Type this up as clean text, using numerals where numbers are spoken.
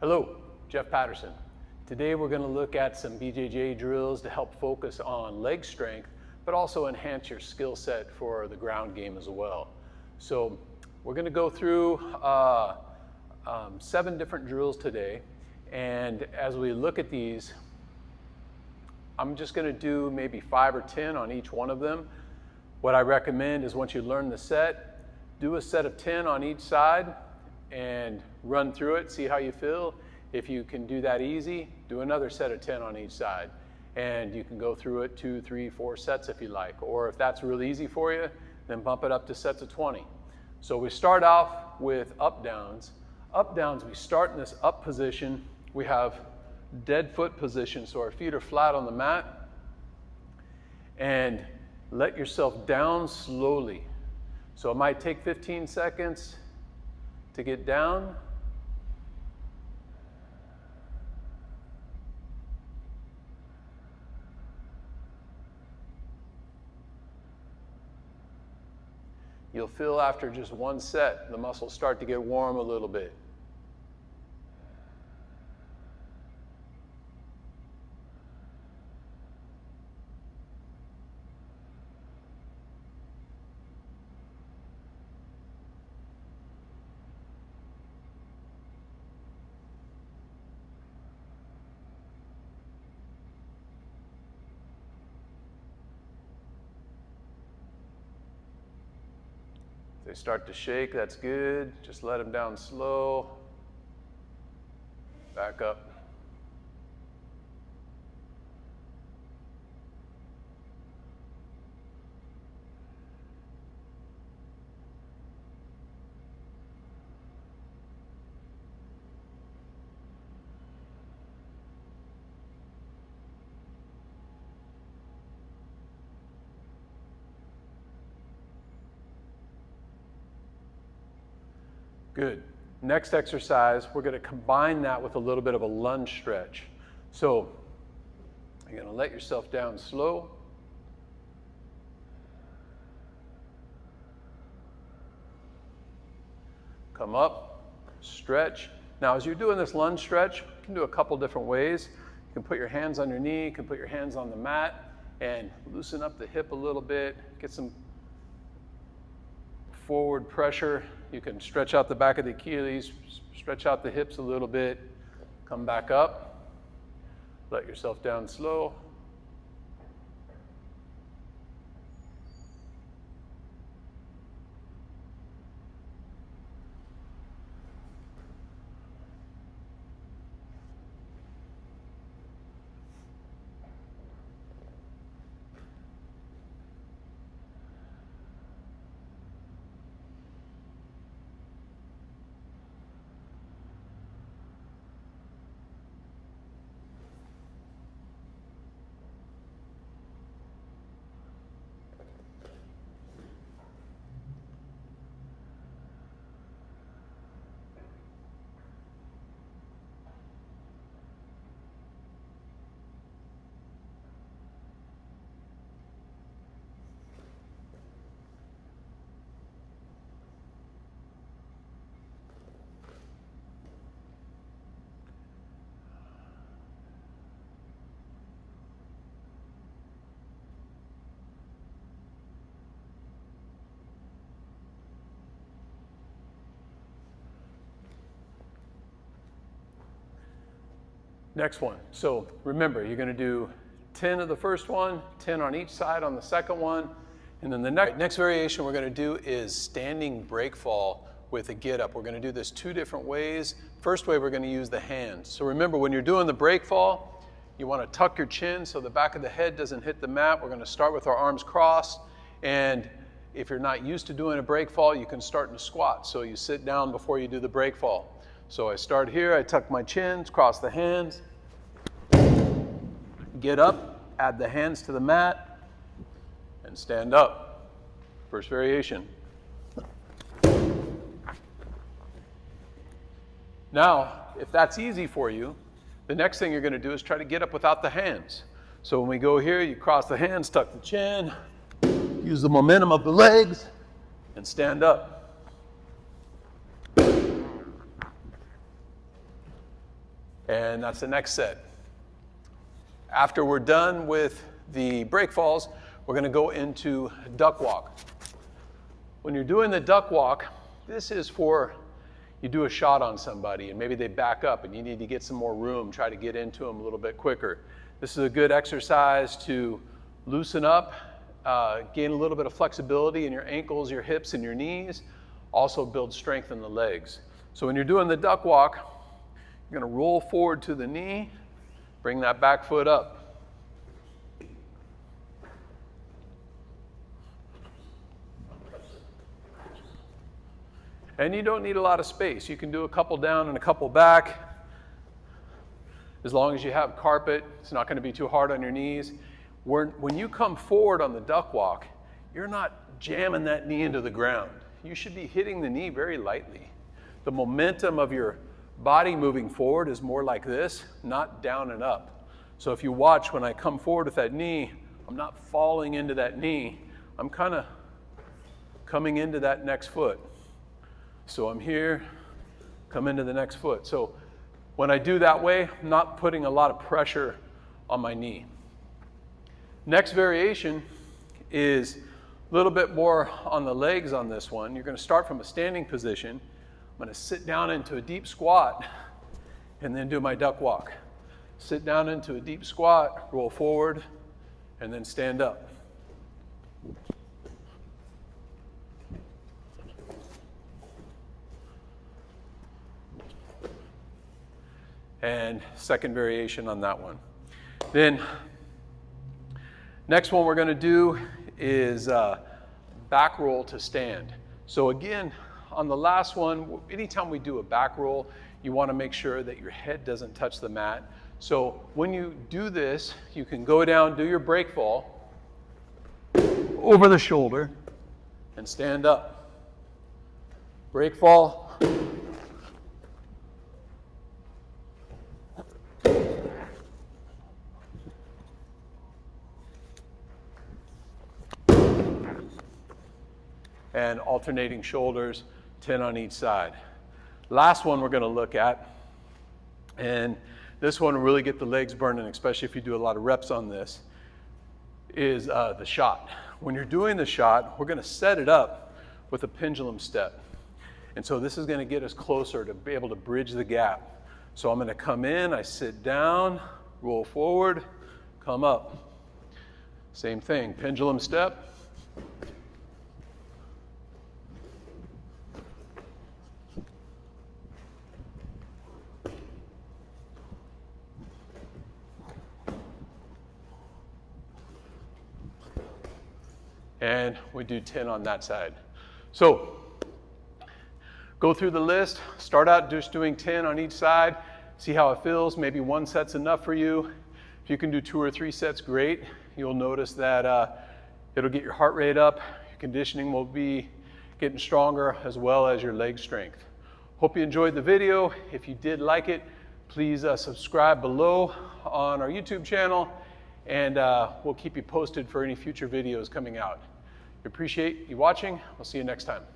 Hello, Jeff Patterson. Today we're going to look at some BJJ drills to help focus on leg strength, but also enhance your skill set for the ground game as well. So we're going to go through 7 different drills today, and as we look at these, I'm just going to do maybe 5 or 10 on each one of them. What I recommend is once you learn the set, do a set of 10 on each side and run through it, see how you feel. If you can do that easy, do another set of 10 on each side. And you can go through it 2, 3, 4 sets if you like. Or if that's really easy for you, then bump it up to sets of 20. So we start off with up downs. Up downs, we start in this up position. We have dead foot position, so our feet are flat on the mat. And let yourself down slowly. So it might take 15 seconds to get down. You'll feel after just one set, the muscles start to get warm a little bit. They start to shake, that's good. Just let them down slow. Back up. Good. Next exercise, we're going to combine that with a little bit of a lunge stretch. So you're going to let yourself down slow. Come up, stretch. Now as you're doing this lunge stretch, you can do a couple different ways. You can put your hands on your knee, you can put your hands on the mat and loosen up the hip a little bit, get some forward pressure. You can stretch out the back of the Achilles, stretch out the hips a little bit, come back up, let yourself down slow. Next one. So remember, you're going to do 10 of the first one, 10 on each side on the second one, and then the next variation we're going to do is standing break fall with a get up. We're going to do this 2 different ways. First way, we're going to use the hands. So remember, when you're doing the break fall, you want to tuck your chin so the back of the head doesn't hit the mat. We're going to start with our arms crossed, and if you're not used to doing a break fall, you can start in a squat. So you sit down before you do the break fall. So I start here, I tuck my chins, cross the hands, get up, add the hands to the mat, and stand up. First variation. Now, if that's easy for you, the next thing you're going to do is try to get up without the hands. So when we go here, you cross the hands, tuck the chin, use the momentum of the legs, and stand up. And that's the next set. After we're done with the break falls, we're going to go into duck walk. When you're doing the duck walk, this is for you do a shot on somebody and maybe they back up and you need to get some more room, try to get into them a little bit quicker. This is a good exercise to loosen up, gain a little bit of flexibility in your ankles, your hips, and your knees. Also build strength in the legs. So when you're doing the duck walk, you're going to roll forward to the knee, bring that back foot up. And you don't need a lot of space. You can do a couple down and a couple back. As long as you have carpet, it's not going to be too hard on your knees. When you come forward on the duck walk, you're not jamming that knee into the ground. You should be hitting the knee very lightly. The momentum of your body moving forward is more like this, not down and up. So if you watch when I come forward with that knee, I'm not falling into that knee. I'm kind of coming into that next foot. So I'm here, come into the next foot. So when I do that way, I'm not putting a lot of pressure on my knee. Next variation is a little bit more on the legs on this one. You're going to start from a standing position. I'm going to sit down into a deep squat and then do my duck walk. Sit down into a deep squat, roll forward, and then stand up. And second variation on that one. Then next one we're going to do is back roll to stand. So again, on the last one, anytime we do a back roll, you want to make sure that your head doesn't touch the mat. So when you do this, you can go down, do your break fall over the shoulder, and stand up. Break fall. And alternating shoulders, 10 on each side. Last one we're going to look at, and this one will really get the legs burning, especially if you do a lot of reps on this, is the shot. When you're doing the shot, we're going to set it up with a pendulum step. And so this is going to get us closer to be able to bridge the gap. So I'm going to come in, I sit down, roll forward, come up. Same thing, pendulum step. And we do 10 on that side. So go through the list, start out just doing 10 on each side, see how it feels. Maybe one set's enough for you. If you can do 2 or 3 sets, great. You'll notice that it'll get your heart rate up, your conditioning will be getting stronger, as well as your leg strength. Hope you enjoyed the video. If you did like it, please subscribe below on our YouTube channel, and we'll keep you posted for any future videos coming out. We appreciate you watching. We'll see you next time.